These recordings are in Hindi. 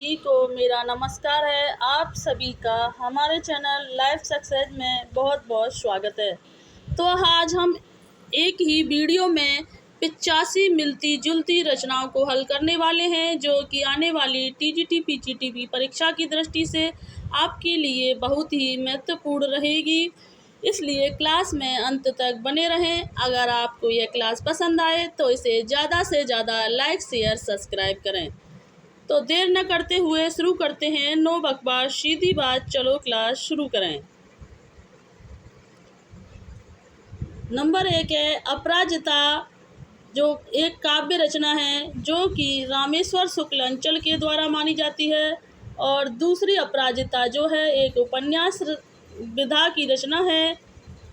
सभी को मेरा नमस्कार है। आप सभी का हमारे चैनल लाइफ सक्सेस में बहुत बहुत स्वागत है। तो आज हम एक ही वीडियो में 85 मिलती जुलती रचनाओं को हल करने वाले हैं, जो कि आने वाली टीजीटी पीजीटी परीक्षा की दृष्टि से आपके लिए बहुत ही महत्वपूर्ण रहेगी। इसलिए क्लास में अंत तक बने रहें। अगर आपको यह क्लास पसंद आए तो इसे ज़्यादा से ज़्यादा लाइक शेयर सब्सक्राइब करें। तो देर न करते हुए शुरू करते हैं। नो बकवास सीधी बात, चलो क्लास शुरू करें। नंबर 1 है अपराजिता, जो एक काव्य रचना है जो कि रामेश्वर शुक्ल अंचल के द्वारा मानी जाती है। और दूसरी अपराजिता जो है एक उपन्यास विधा की रचना है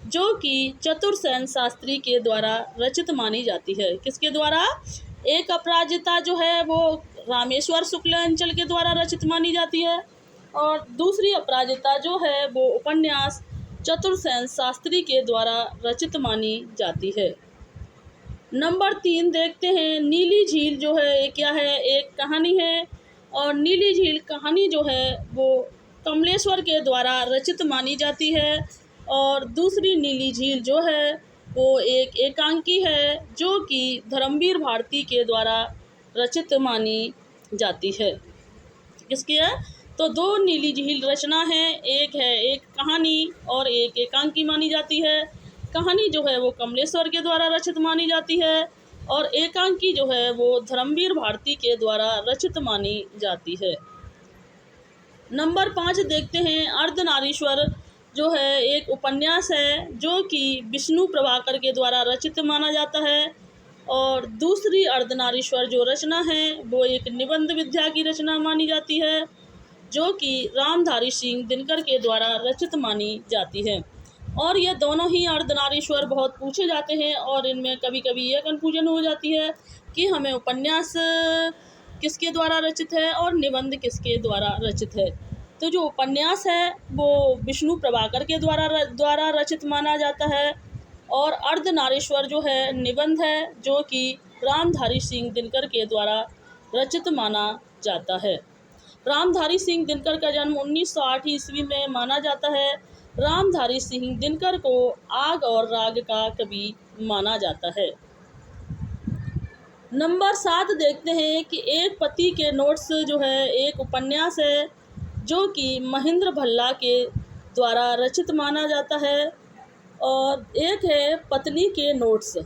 जो कि चतुरसेन शास्त्री के द्वारा रचित मानी जाती है। किसके द्वारा? एक अपराजिता जो है वो रामेश्वर शुक्ल अंचल के द्वारा रचित मानी जाती है और दूसरी अपराजिता जो है वो उपन्यास चतुरसेन शास्त्री के द्वारा रचित मानी जाती है। नंबर 3 देखते हैं। नीली झील जो है ये क्या है? एक कहानी है और नीली झील कहानी जो है वो कमलेश्वर के द्वारा रचित मानी जाती है। और दूसरी नीली झील जो है वो एक एकांकी है जो कि धर्मवीर भारती के द्वारा रचित मानी जाती है। किसकी है? तो दो नीली झील रचना है, एक है एक कहानी और एक एकांकी मानी जाती है। कहानी जो है वो कमलेश्वर के द्वारा रचित मानी जाती है और एकांकी जो है वो धर्मवीर भारती के द्वारा रचित मानी जाती है। नंबर 5 देखते हैं। अर्धनारीश्वर जो है एक उपन्यास है जो कि विष्णु प्रभाकर के द्वारा रचित माना जाता है और दूसरी अर्धनारीश्वर जो रचना है वो एक निबंध विद्या की रचना मानी जाती है जो कि रामधारी सिंह दिनकर के द्वारा रचित मानी जाती है। और ये दोनों ही अर्धनारीश्वर बहुत पूछे जाते हैं और इनमें कभी कभी ये कन्फ्यूजन हो जाती है कि हमें उपन्यास किसके द्वारा रचित है और निबंध किसके द्वारा रचित है। तो जो उपन्यास है वो विष्णु प्रभाकर के द्वारा रचित माना जाता है और अर्धनारीश्वर जो है निबंध है जो कि रामधारी सिंह दिनकर के द्वारा रचित माना जाता है। रामधारी सिंह दिनकर का जन्म 1908 ईस्वी में माना जाता है। रामधारी सिंह दिनकर को आग और राग का कवि माना जाता है। नंबर 7 देखते हैं कि एक पति के नोट्स जो है एक उपन्यास है जो कि महेंद्र भल्ला के द्वारा रचित माना जाता है। और एक है पत्नी के नोट्स,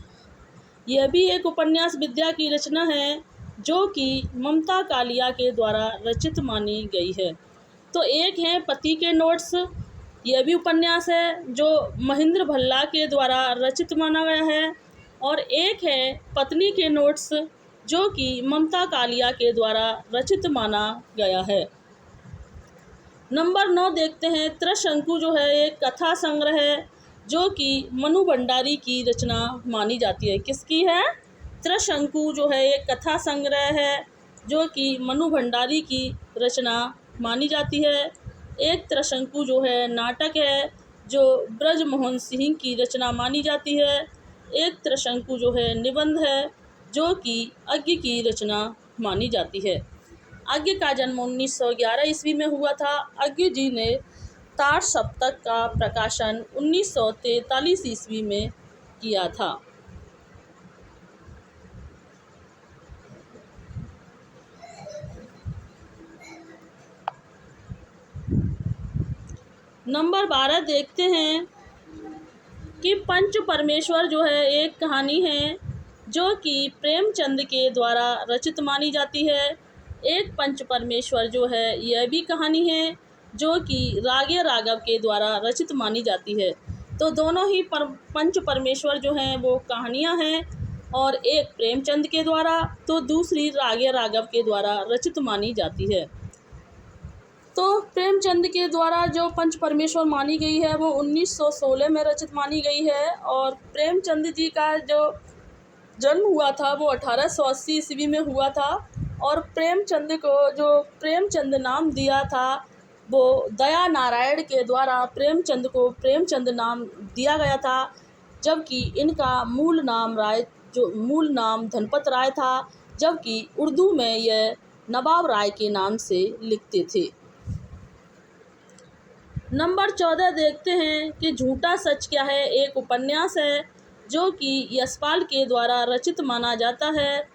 यह भी एक उपन्यास विद्या की रचना है जो कि ममता कालिया के द्वारा रचित मानी गई है। तो एक है पति के नोट्स, यह भी उपन्यास है जो महेंद्र भल्ला के द्वारा रचित माना गया है और एक है पत्नी के नोट्स जो कि ममता कालिया के द्वारा रचित माना गया है। नंबर 9 देखते हैं। त्रिशंकु जो है एक कथा संग्रह है जो कि मनु भंडारी की रचना मानी जाती है। किसकी है? त्रिशंकु जो है एक कथा संग्रह है जो कि मनु भंडारी की रचना मानी जाती है। एक त्रिशंकु जो है नाटक है जो ब्रजमोहन सिंह की रचना मानी जाती है। एक त्रिशंकु जो है निबंध है जो कि अज्ञ की रचना मानी जाती है। अज्ञ का जन्म 1911 ईस्वी में हुआ था। अज्ञ जी ने तार सप्तक का प्रकाशन 1943 ईस्वी में किया था। नंबर 12 देखते हैं कि पंच परमेश्वर जो है एक कहानी है जो कि प्रेमचंद के द्वारा रचित मानी जाती है। एक पंच परमेश्वर जो है यह भी कहानी है जो कि रागे राघव के द्वारा रचित मानी जाती है। तो दोनों ही पंच परमेश्वर जो हैं वो कहानियां हैं और एक प्रेमचंद के द्वारा तो दूसरी रागे राघव के द्वारा रचित मानी जाती है। तो प्रेमचंद के द्वारा जो पंच परमेश्वर मानी गई है वो 1916 में रचित मानी गई है और प्रेमचंद जी का जो जन्म हुआ था वो 1880 ईस्वी में हुआ था और प्रेमचंद को जो प्रेमचंद नाम दिया था वो दया नारायण के द्वारा प्रेमचंद को प्रेमचंद नाम दिया गया था, जबकि इनका मूल नाम धनपत राय था, जबकि उर्दू में यह नवाब राय के नाम से लिखते थे। नंबर 14 देखते हैं कि झूठा सच क्या है। एक उपन्यास है जो कि यशपाल के द्वारा रचित माना जाता है,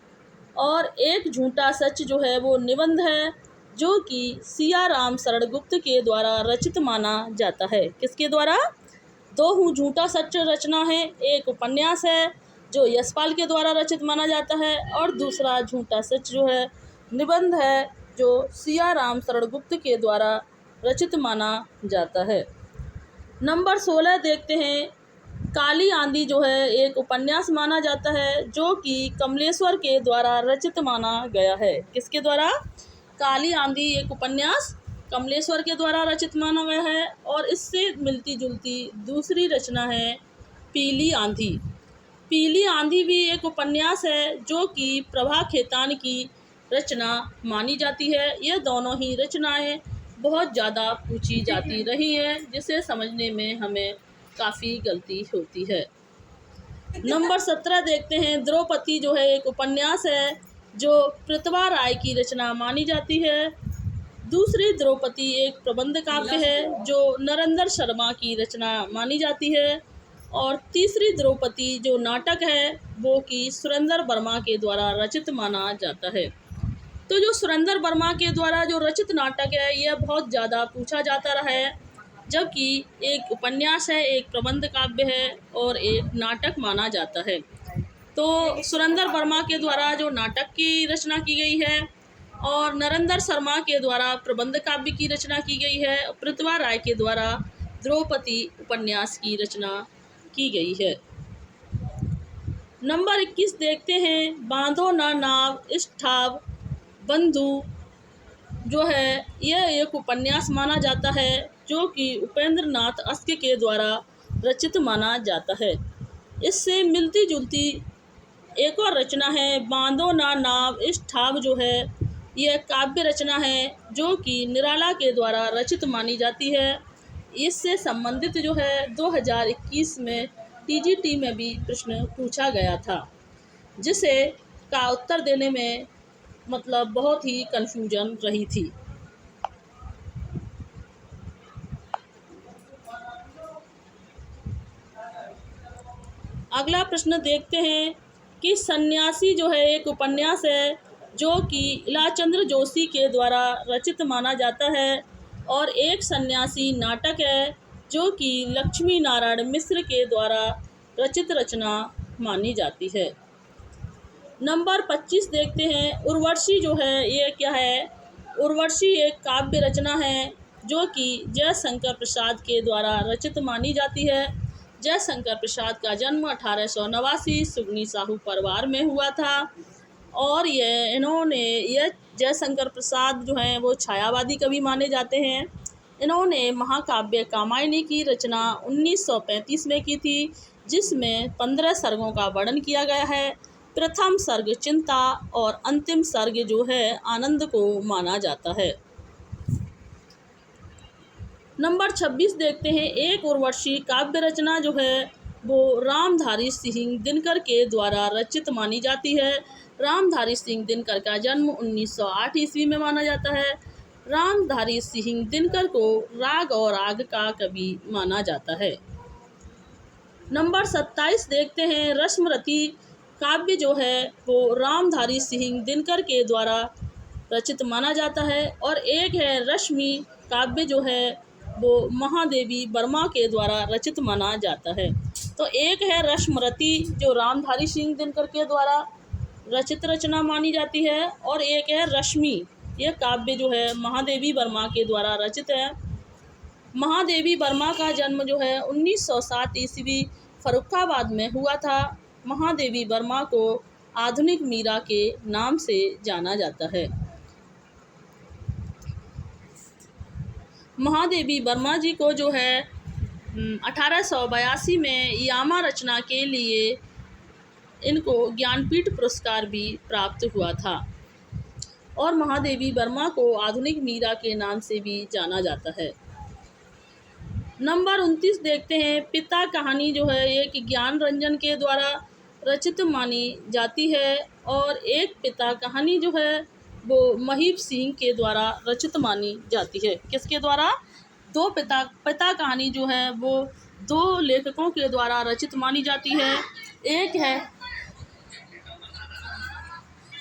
और एक झूठा सच जो है वो निबंध है जो कि सियाराम शरण गुप्त के द्वारा रचित माना जाता है। किसके द्वारा? दो झूठा सच रचना है। एक उपन्यास है जो यशपाल के द्वारा रचित माना जाता है, और दूसरा झूठा सच जो है निबंध है जो सियाराम शरण गुप्त के द्वारा रचित माना जाता है। नंबर 16 देखते हैं। काली आंधी जो है एक उपन्यास माना जाता है जो कि कमलेश्वर के द्वारा रचित माना गया है। किसके द्वारा? काली आंधी एक उपन्यास कमलेश्वर के द्वारा रचित माना गया है, और इससे मिलती जुलती दूसरी रचना है पीली आंधी। पीली आंधी भी एक उपन्यास है जो कि प्रभा खेतान की रचना मानी जाती है। यह दोनों ही रचनाएं बहुत ज़्यादा पूछी जाती रही हैं, जिसे समझने में हमें काफ़ी गलती होती है। नंबर 17 देखते हैं। द्रौपदी जो है एक उपन्यास है जो प्रतिभा राय की रचना मानी जाती है। दूसरी द्रौपदी एक प्रबंध काव्य है जो नरेंद्र शर्मा की रचना मानी जाती है, और तीसरी द्रौपदी जो नाटक है वो कि सुरेंद्र वर्मा के द्वारा रचित माना जाता है। तो जो सुरेंद्र वर्मा के द्वारा जो रचित नाटक है यह बहुत ज़्यादा पूछा जाता रहा है, जबकि एक उपन्यास है, एक प्रबंध काव्य है और एक नाटक माना जाता है। तो सुरेंद्र वर्मा के द्वारा जो नाटक की रचना की गई है, और नरेंद्र शर्मा के द्वारा प्रबंध काव्य की रचना की गई है। प्रतिभा राय के द्वारा द्रौपदी उपन्यास की रचना की गई है। नंबर 21 देखते हैं। बांधो ना नाव इस ठाव बंधु जो है यह एक उपन्यास माना जाता है जो कि उपेंद्र नाथ अस्क के द्वारा रचित माना जाता है। इससे मिलती जुलती एक और रचना है बांधो ना नाव इस ठाव जो है यह काव्य रचना है जो कि निराला के द्वारा रचित मानी जाती है। इससे संबंधित जो है 2021 में टीजीटी में भी प्रश्न पूछा गया था, जिसे का उत्तर देने में मतलब बहुत ही कन्फ्यूजन रही थी। अगला प्रश्न देखते हैं कि सन्यासी जो है एक उपन्यास है जो कि इलाचंद्र जोशी के द्वारा रचित माना जाता है, और एक सन्यासी नाटक है जो कि लक्ष्मी नारायण मिश्र के द्वारा रचित रचना मानी जाती है। नंबर 25 देखते हैं। उर्वशी जो है ये क्या है? उर्वशी एक काव्य रचना है जो कि जयशंकर प्रसाद के द्वारा रचित मानी जाती है। जयशंकर प्रसाद का जन्म 1889 सुगनी साहू परिवार में हुआ था, और यह जयशंकर प्रसाद जो हैं वो छायावादी कवि माने जाते हैं। इन्होंने महाकाव्य कामायनी की रचना 1935 में की थी, जिसमें 15 सर्गों का वर्णन किया गया है। प्रथम सर्ग चिंता और अंतिम सर्ग जो है आनंद को माना जाता है। नंबर 26 देखते हैं। एक उर्वशी काव्य रचना जो है वो रामधारी सिंह दिनकर के द्वारा रचित मानी जाती है। रामधारी सिंह दिनकर का जन्म 1908 ईस्वी में माना जाता है। रामधारी सिंह दिनकर को राग और आग का कवि माना जाता है। नंबर 27 देखते हैं। रश्मरती काव्य जो है वो रामधारी सिंह दिनकर के द्वारा रचित माना जाता है, और एक है रश्मि काव्य जो है वो महादेवी वर्मा के द्वारा रचित माना जाता है। तो एक है रश्मरती जो रामधारी सिंह दिनकर के द्वारा रचित रचना मानी जाती है, और एक है रश्मि, यह काव्य जो है महादेवी वर्मा के द्वारा रचित है। महादेवी वर्मा का जन्म जो है 1907 ईस्वी फर्रुखाबाद में हुआ था। महादेवी वर्मा को आधुनिक मीरा के नाम से जाना जाता है। महादेवी वर्मा जी को जो है 1882 में यामा रचना के लिए इनको ज्ञानपीठ पुरस्कार भी प्राप्त हुआ था, और महादेवी वर्मा को आधुनिक मीरा के नाम से भी जाना जाता है। नंबर 29 देखते हैं। पिता कहानी जो है एक ज्ञान रंजन के द्वारा रचित मानी जाती है, और एक पिता कहानी जो है वो महीप सिंह के द्वारा रचित मानी जाती है। किसके द्वारा? दो पिता कहानी जो है वो दो लेखकों के द्वारा रचित मानी जाती है।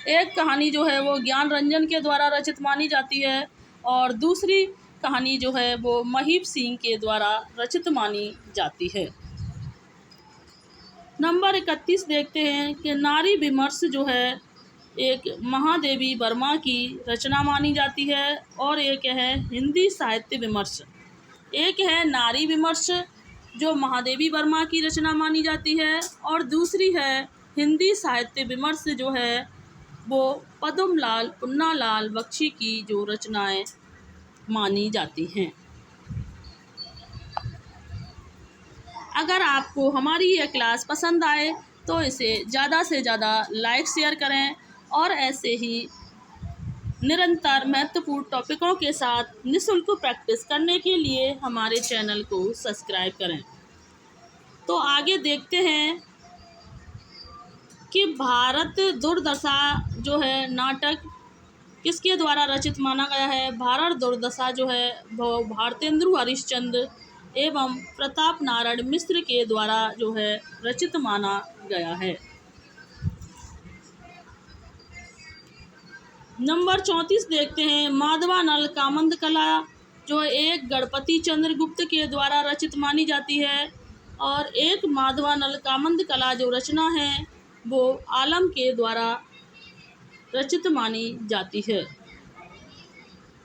एक कहानी जो है वो ज्ञान रंजन के द्वारा रचित मानी जाती है और दूसरी कहानी जो है वो महीप सिंह के द्वारा रचित मानी जाती है। नंबर 31 देखते हैं कि नारी विमर्श जो है एक महादेवी वर्मा की रचना मानी जाती है और एक है हिंदी साहित्य विमर्श। एक है नारी विमर्श जो महादेवी वर्मा की रचना मानी जाती है और दूसरी है हिंदी साहित्य विमर्श जो है वो पद्मलाल पुन्नालाल बख्शी की जो रचनाएं मानी जाती हैं। अगर आपको हमारी यह क्लास पसंद आए तो इसे ज़्यादा से ज़्यादा लाइक शेयर करें और ऐसे ही निरंतर महत्वपूर्ण टॉपिकों के साथ निःशुल्क प्रैक्टिस करने के लिए हमारे चैनल को सब्सक्राइब करें। तो आगे देखते हैं कि भारत दुर्दशा जो है नाटक किसके द्वारा रचित माना गया है। भारत दुर्दशा जो है वो भारतेंदु हरिश्चंद्र एवं प्रताप नारायण मिश्र के द्वारा जो है रचित माना गया है। नंबर 34 देखते हैं माधवानल कामंद कला जो एक गणपति चंद्रगुप्त के द्वारा रचित मानी जाती है और एक माधवानल कामंद कला जो रचना है वो आलम के द्वारा रचित मानी जाती है।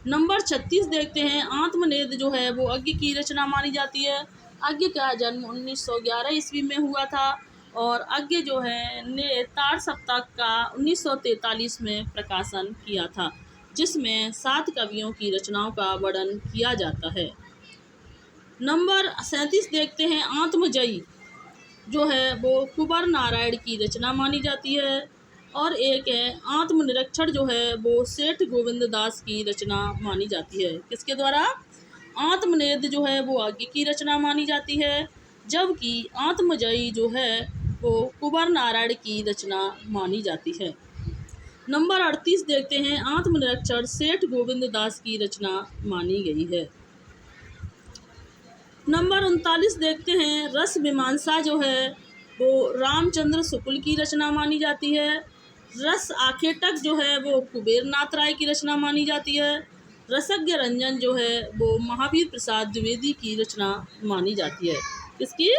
नंबर 36 देखते हैं आत्मनेद जो है वो अज्ञ की रचना मानी जाती है। अज्ञ का जन्म 1911 ईस्वी में हुआ था और अज्ञ जो है ने ताड़ सप्तक का 1943 में प्रकाशन किया था जिसमें 7 कवियों की रचनाओं का वर्णन किया जाता है। नंबर 37 देखते हैं आत्मजयी जो है वो कुंवर नारायण की रचना मानी जाती है और एक है आत्मनिरीक्षण जो है वो सेठ गोविंद दास की रचना मानी जाती है। किसके द्वारा? आत्मनेद जो है वो अज्ञ की रचना मानी जाती है जबकि आत्मजयी जो है वो कुंवर नारायण की रचना मानी जाती है। नंबर 38 देखते हैं आत्मनिरीक्षण सेठ गोविंद दास की रचना मानी गई है। नंबर 39 देखते हैं रस मीमांसा जो है वो रामचंद्र शुक्ल की रचना मानी जाती है। रस आखेटक जो है वो कुबेर नाथ राय की रचना मानी जाती है। रसज्ञ रंजन जो है वो महावीर प्रसाद द्विवेदी की रचना मानी जाती है। किसकी?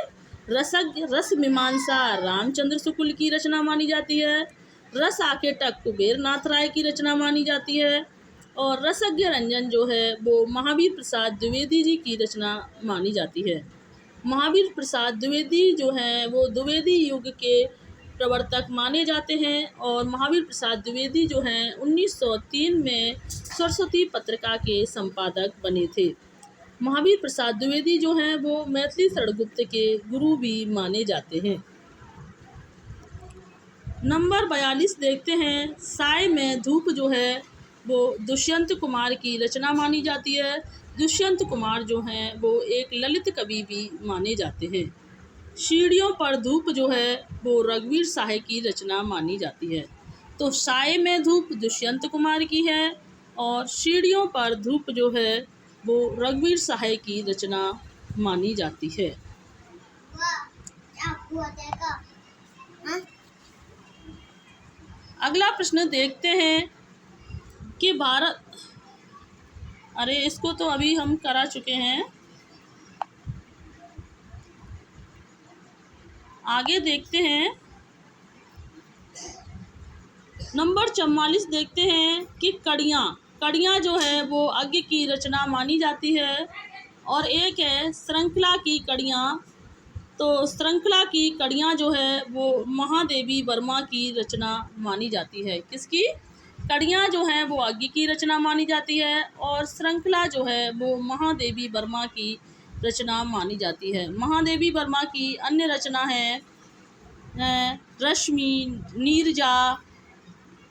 रस मीमांसा रामचंद्र शुक्ल की रचना मानी जाती है। रस आखेटक कुबेर नाथ राय की रचना मानी जाती है और रसज्ञ रंजन जो है वो महावीर प्रसाद द्विवेदी जी की रचना मानी जाती है। महावीर प्रसाद द्विवेदी जो हैं वो द्विवेदी युग के प्रवर्तक माने जाते हैं और महावीर प्रसाद द्विवेदी जो हैं 1903 में सरस्वती पत्रिका के संपादक बने थे। महावीर प्रसाद द्विवेदी जो हैं वो मैथिली शरणगुप्त के गुरु भी माने जाते हैं। नंबर 42 देखते हैं साय में धूप जो है वो दुष्यंत कुमार की रचना मानी जाती है। दुष्यंत कुमार जो हैं वो एक ललित कवि भी माने जाते हैं। सीढ़ियों पर धूप जो है वो रघुवीर साय की रचना मानी जाती है। तो साय में धूप दुष्यंत कुमार की है और सीढ़ियों पर धूप जो है वो रघुवीर साय की रचना मानी जाती है। अगला प्रश्न देखते हैं कि इसको तो अभी हम करा चुके हैं। आगे देखते हैं नंबर 44 देखते हैं कि कड़ियाँ जो है वो अज्ञ की रचना मानी जाती है और एक है श्रृंखला की कड़ियाँ। तो श्रृंखला की कड़ियाँ जो है वो महादेवी वर्मा की रचना मानी जाती है। किसकी? कड़ियाँ जो हैं वो अज्ञ की रचना मानी जाती है और श्रृंखला जो है वो महादेवी वर्मा की रचना मानी जाती है। महादेवी वर्मा की अन्य रचना है रश्मि, नीरजा,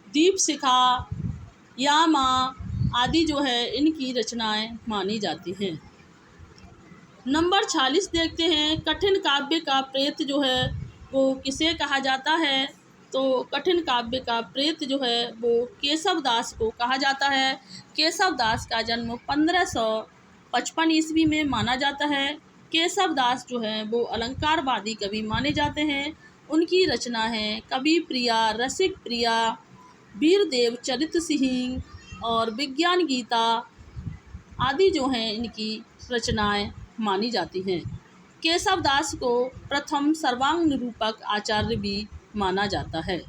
दीपशिखा, यामा आदि जो है इनकी रचनाएं मानी जाती हैं। नंबर 46 देखते हैं कठिन काव्य का प्रेत जो है वो किसे कहा जाता है। तो कठिन काव्य का प्रेत जो है वो केशव दास को कहा जाता है। केशव दास का जन्म 1555 ईस्वी में माना जाता है। केशव दास जो है वो अलंकारवादी कवि माने जाते हैं। उनकी रचना है कवि प्रिया, रसिक प्रिया, वीरदेव चरित सिंह और विज्ञान गीता आदि जो हैं इनकी रचनाएं मानी जाती हैं। केशव दास को प्रथम सर्वांग निरूपक आचार्य भी माना जाता है।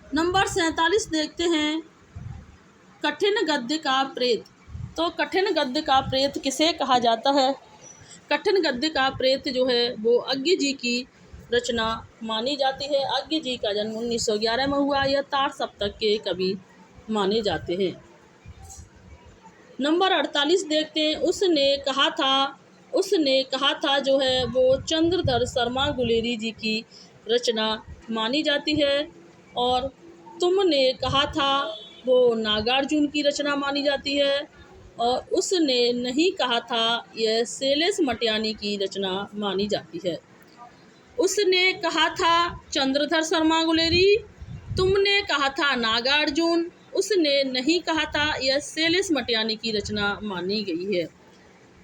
नंबर 47 देखते हैं, कठिन गद्य का प्रेत। तो कठिन गद्य का प्रेत किसे कहा जाता है? कठिन गद्य का प्रेत जो है वो अज्ञ जी की रचना मानी जाती है। अज्ञ जी का जन्म 1911 में हुआ। यह तार सप्तक के कवि माने जाते हैं। नंबर 48 देखते हैं, उसने कहा था जो है वो चंद्रधर शर्मा गुलेरी जी की रचना मानी जाती है। और तुमने कहा था वो नागार्जुन की रचना मानी जाती है। और उसने नहीं कहा था यह शैलेश मटियानी की रचना मानी जाती है। उसने कहा था चंद्रधर शर्मा गुलेरी, तुमने कहा था नागार्जुन, उसने नहीं कहा था यह शैलेश मटियानी की रचना मानी गई है।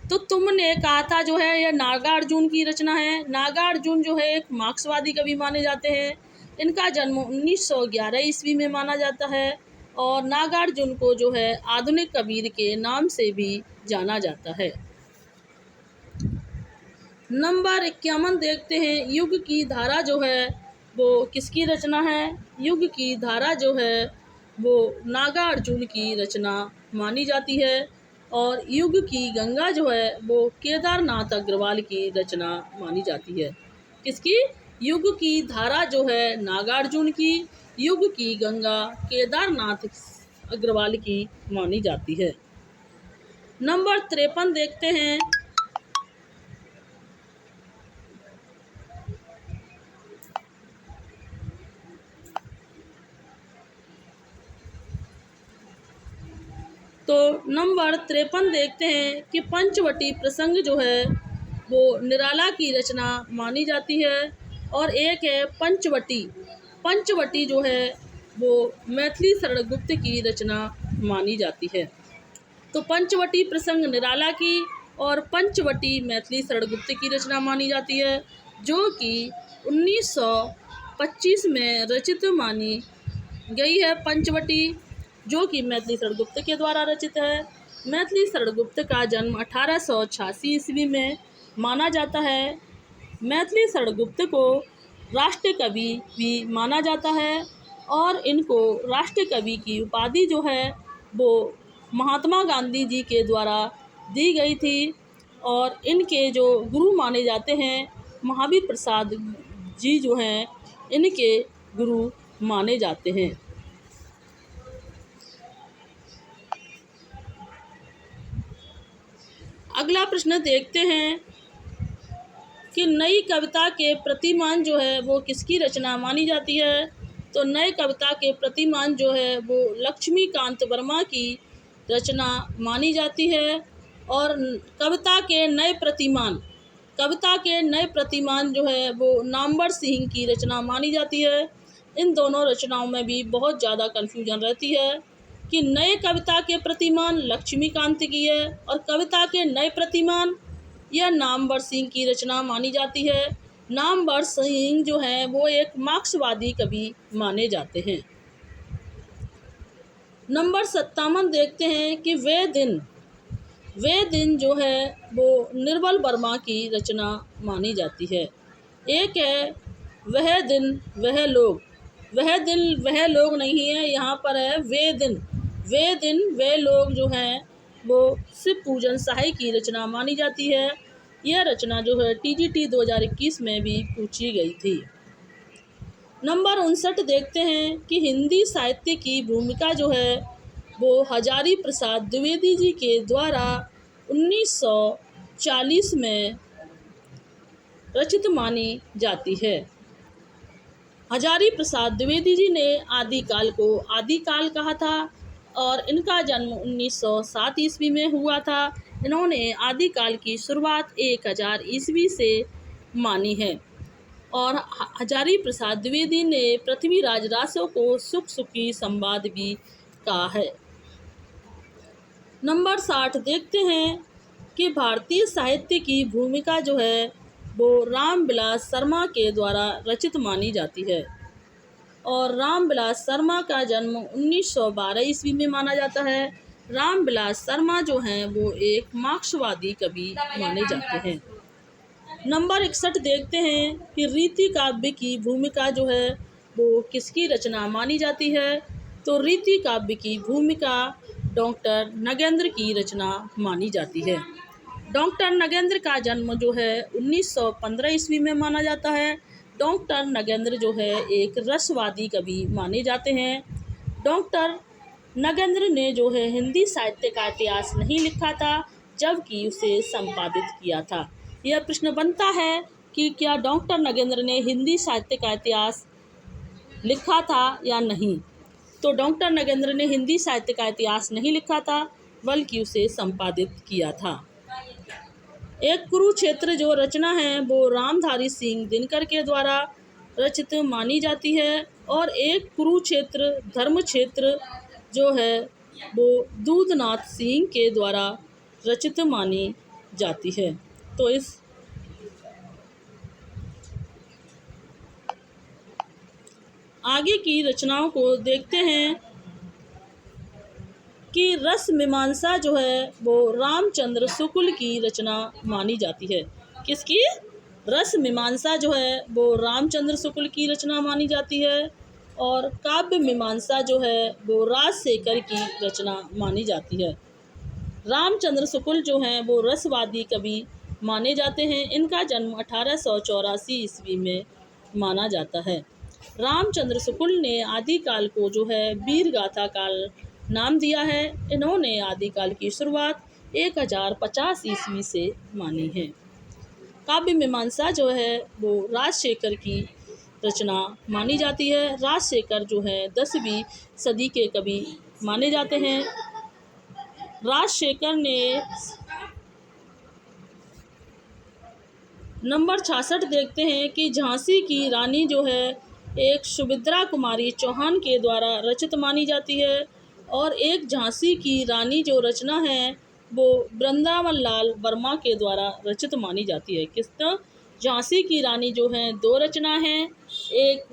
तो तुमने कहा था जो है यह नागार्जुन की रचना है। नागार्जुन जो है एक मार्क्सवादी कवि माने जाते हैं। इनका जन्म 1911 ईस्वी में माना जाता है। और नागार्जुन को जो है आधुनिक कबीर के नाम से भी जाना जाता है। नंबर 51 देखते हैं, युग की धारा जो है वो किसकी रचना है? युग की धारा जो है वो नागार्जुन की रचना मानी जाती है। और युग की गंगा जो है वो केदारनाथ अग्रवाल की रचना मानी जाती है। किसकी? युग की धारा जो है नागार्जुन की, युग की गंगा केदारनाथ अग्रवाल की मानी जाती है। नंबर 53 देखते हैं, तो नंबर 53 देखते हैं कि पंचवटी प्रसंग जो है वो निराला की रचना मानी जाती है। और एक है पंचवटी। पंचवटी जो है वो मैथिली शरण गुप्त की रचना मानी जाती है। तो पंचवटी प्रसंग निराला की और पंचवटी मैथिली शरण गुप्त की रचना मानी जाती है, जो कि 1925 में रचित मानी गई है। पंचवटी जो कि मैथिली शरण गुप्त के द्वारा रचित है। मैथिली शरण गुप्त का जन्म 1886 ईस्वी में माना जाता है। मैथिली शरण गुप्त को राष्ट्र कवि भी माना जाता है। और इनको राष्ट्र कवि की उपाधि जो है वो महात्मा गांधी जी के द्वारा दी गई थी। और इनके जो गुरु माने जाते हैं महावीर प्रसाद जी जो हैं इनके गुरु माने जाते हैं। अगला प्रश्न देखते हैं कि नई कविता के प्रतिमान जो है वो किसकी रचना मानी जाती है? तो नए कविता के प्रतिमान जो है वो लक्ष्मीकांत वर्मा की रचना मानी जाती है। और कविता के नए प्रतिमान जो है वो नामवर सिंह की रचना मानी जाती है। इन दोनों रचनाओं में भी बहुत ज़्यादा कन्फ्यूजन रहती है कि नए कविता के प्रतिमान लक्ष्मीकांत की है और कविता के नए प्रतिमान यह नामवर सिंह की रचना मानी जाती है। नामवर सिंह जो है वो एक मार्क्सवादी कवि माने जाते हैं। नंबर 57 देखते हैं कि वे दिन जो है वो निर्मल वर्मा की रचना मानी जाती है। एक है वह दिन वह लोग। वह लोग नहीं है, यहाँ पर है वे दिन वे लोग जो हैं वो शिव पूजन सहाय की रचना मानी जाती है। यह रचना जो है TGT 2021 में भी पूछी गई थी। नंबर 59 देखते हैं कि हिंदी साहित्य की भूमिका जो है वो हजारी प्रसाद द्विवेदी जी के द्वारा 1940 में रचित मानी जाती है। हजारी प्रसाद द्विवेदी जी ने आदिकाल को आदिकाल कहा था और इनका जन्म 1907 ईस्वी में हुआ था। इन्होंने आदिकाल की शुरुआत 1000 ईस्वी से मानी है। और हजारी प्रसाद द्विवेदी ने पृथ्वीराज रासो को सुख सुखी संवाद भी कहा है। नंबर 60 देखते हैं कि भारतीय साहित्य की भूमिका जो है वो रामविलास शर्मा के द्वारा रचित मानी जाती है। और रामविलास शर्मा का जन्म 1912 ईस्वी में माना जाता है। रामविलास शर्मा जो हैं वो एक मार्क्सवादी कवि माने जाते हैं। नंबर 61 देखते हैं कि रीति काव्य की भूमिका जो है वो किसकी रचना मानी जाती है। तो रीति काव्य की भूमिका डॉक्टर नगेंद्र की रचना मानी जाती है। डॉक्टर नगेंद्र का जन्म जो है 1915 ईस्वी में माना जाता है। डॉक्टर नगेंद्र जो है एक रसवादी कवि माने जाते हैं। डॉक्टर नगेंद्र ने जो है हिंदी साहित्य का इतिहास नहीं लिखा था, जबकि उसे संपादित किया था। यह प्रश्न बनता है कि क्या डॉक्टर नगेंद्र ने हिंदी साहित्य का इतिहास लिखा था या नहीं। तो डॉक्टर नगेंद्र ने हिंदी साहित्य का इतिहास नहीं लिखा था, बल्कि उसे संपादित किया था। एक कुरुक्षेत्र जो रचना है वो रामधारी सिंह दिनकर के द्वारा रचित मानी जाती है। और एक कुरुक्षेत्र धर्म क्षेत्र जो है वो दूधनाथ सिंह के द्वारा रचित मानी जाती है। तो इस आगे की रचनाओं को देखते हैं कि रस मीमांसा जो है वो रामचंद्र शुक्ल की रचना मानी जाती है। किसकी? रस मीमांसा जो है वो रामचंद्र शुक्ल की रचना मानी जाती है। और काव्य मीमांसा जो है वो राजशेखर की रचना मानी जाती है। रामचंद्र शुक्ल जो हैं वो रसवादी कवि माने जाते हैं। इनका जन्म 1884 ईस्वी में माना जाता है। रामचंद्र शुक्ल ने आदिकाल को जो है वीर गाथा काल नाम दिया है। इन्होंने आदिकाल की शुरुआत 1050 ईस्वी से मानी है। काव्य मीमांसा जो है वो राजशेखर की रचना मानी जाती है। राजशेखर जो है 10वीं सदी के कवि माने जाते हैं। राजशेखर ने नंबर 66 देखते हैं कि झांसी की रानी जो है एक सुभद्रा कुमारी चौहान के द्वारा रचित मानी जाती है। और एक झांसी की रानी जो रचना है वो वृंदावन लाल वर्मा के द्वारा रचित मानी जाती है। किसका? झांसी की रानी जो है 2 रचना हैं। एक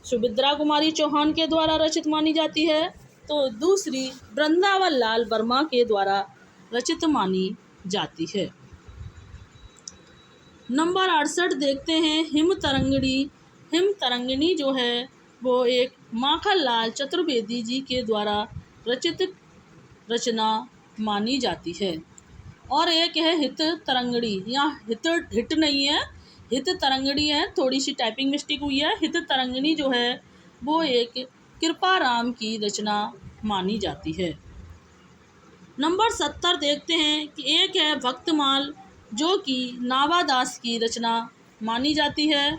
सुभद्रा कुमारी चौहान के द्वारा रचित मानी जाती है, तो दूसरी वृंदावन लाल वर्मा के द्वारा रचित मानी जाती है। नंबर 68 देखते हैं हिम तरंगिणी। हिम तरंगिणी जो है वो एक माखनलाल चतुर्वेदी जी के द्वारा रचित रचना मानी जाती है। और एक है हित तरंगिणी। यहाँ हित नहीं है, हित तरंगिणी है, थोड़ी सी टाइपिंग मिस्टेक हुई है। हित तरंगिणी जो है वो एक कृपाराम की रचना मानी जाती है। नंबर 70 देखते हैं कि एक है भक्तमाल जो कि नावादास की रचना मानी जाती है।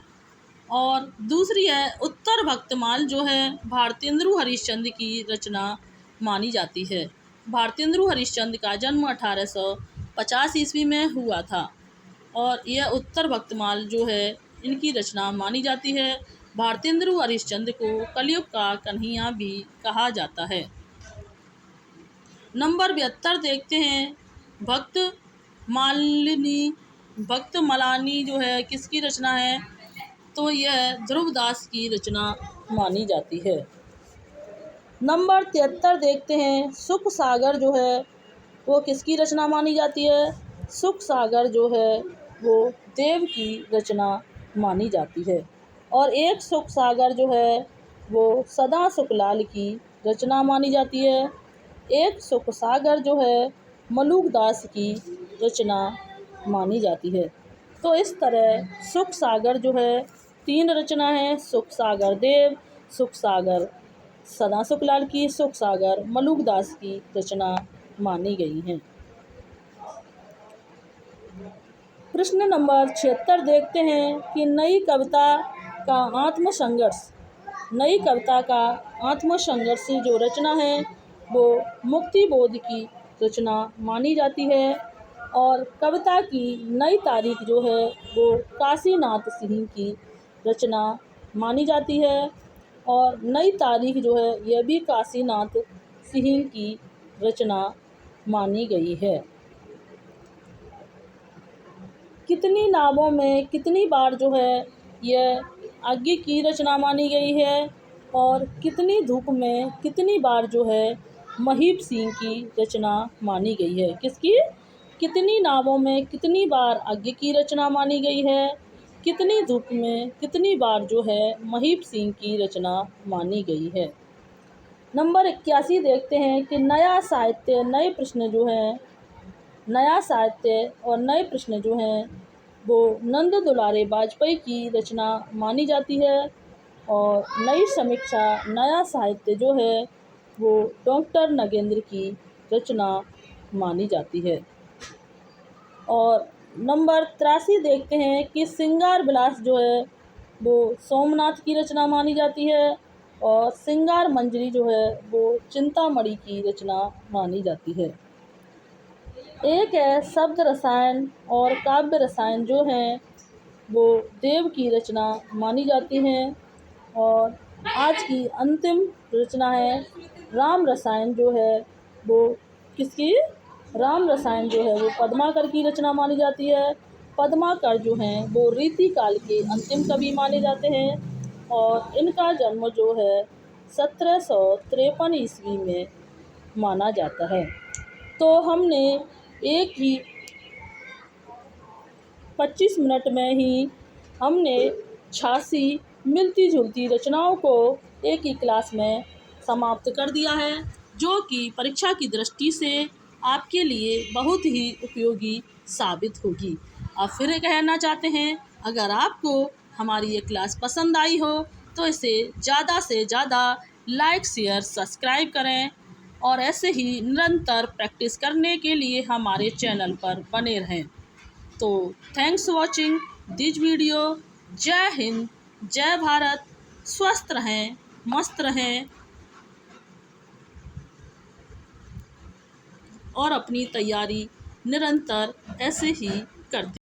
और दूसरी है उत्तर भक्तमाल जो है भारतेंदु हरिश्चंद्र की रचना मानी जाती है। भारतेंदु हरिश्चंद्र का जन्म 1850 ईस्वी में हुआ था। और यह उत्तर भक्तमाल जो है इनकी रचना मानी जाती है। भारतेंदु हरिश्चंद्र को कलयुग का कन्हैया भी कहा जाता है। नंबर 72 देखते हैं भक्त मलानी जो है किसकी रचना है। तो यह ध्रुवदास की रचना मानी जाती है। नंबर 73 देखते हैं सुख सागर जो है वो किसकी रचना मानी जाती है। सुख सागर जो है वो देव की रचना मानी जाती है। और एक सुख सागर जो है वो सदा सुखलाल की रचना मानी जाती है। एक सुख सागर जो है मलुकदास की रचना मानी जाती है। तो इस तरह सुख सागर जो है 3 रचना है। सुख सागर देव, सुख सागर सदा सुखलाल की, सुख सागर मलुकदास की रचना मानी गई हैं। प्रश्न नंबर 76 देखते हैं कि नई कविता का आत्मसंघर्ष जो रचना है वो मुक्ति बोध की रचना मानी जाती है। और कविता की नई तारीख जो है वो काशीनाथ सिंह की रचना मानी जाती है। और नई तारीख जो है यह भी काशीनाथ सिंह की रचना मानी गई है। कितनी नावों में कितनी बार जो है यह आगे की रचना मानी गई है, और कितनी धूप में कितनी बार जो है महीप सिंह की रचना मानी गई है। किसकी? कितनी नावों में कितनी बार आगे की रचना मानी गई है, कितनी धूप में कितनी बार जो है महीप सिंह की रचना मानी गई है। नंबर 81 देखते हैं कि नया साहित्य नए प्रश्न जो हैं, नया साहित्य और नए प्रश्न जो हैं वो नंद दुलारे वाजपेयी की रचना मानी जाती है। और नई समीक्षा नया साहित्य जो है वो डॉक्टर नगेंद्र की रचना मानी जाती है। और नंबर 83 देखते हैं कि सिंगार विलास जो है वो सोमनाथ की रचना मानी जाती है। और सिंगार मंजरी जो है वो चिंतामणि की रचना मानी जाती है। एक है शब्द रसायन और काव्य रसायन जो हैं वो देव की रचना मानी जाती हैं। और आज की अंतिम रचना है राम रसायन जो है वो किसकी? राम रसायन जो है वो पद्माकर की रचना मानी जाती है। पद्माकर जो हैं वो रीति काल के अंतिम कवि माने जाते हैं। और इनका जन्म जो है 1753 ईस्वी में माना जाता है। तो हमने एक ही 25 मिनट में ही हमने 86 मिलती जुलती रचनाओं को एक ही क्लास में समाप्त कर दिया है, जो कि परीक्षा की दृष्टि से आपके लिए बहुत ही उपयोगी साबित होगी। अब फिर कहना चाहते हैं, अगर आपको हमारी ये क्लास पसंद आई हो तो इसे ज़्यादा से ज़्यादा लाइक शेयर सब्सक्राइब करें, और ऐसे ही निरंतर प्रैक्टिस करने के लिए हमारे चैनल पर बने रहें। तो थैंक्स वॉचिंग दिस वीडियो। जय हिंद, जय भारत। स्वस्थ रहें, मस्त रहें और अपनी तैयारी निरंतर ऐसे ही करते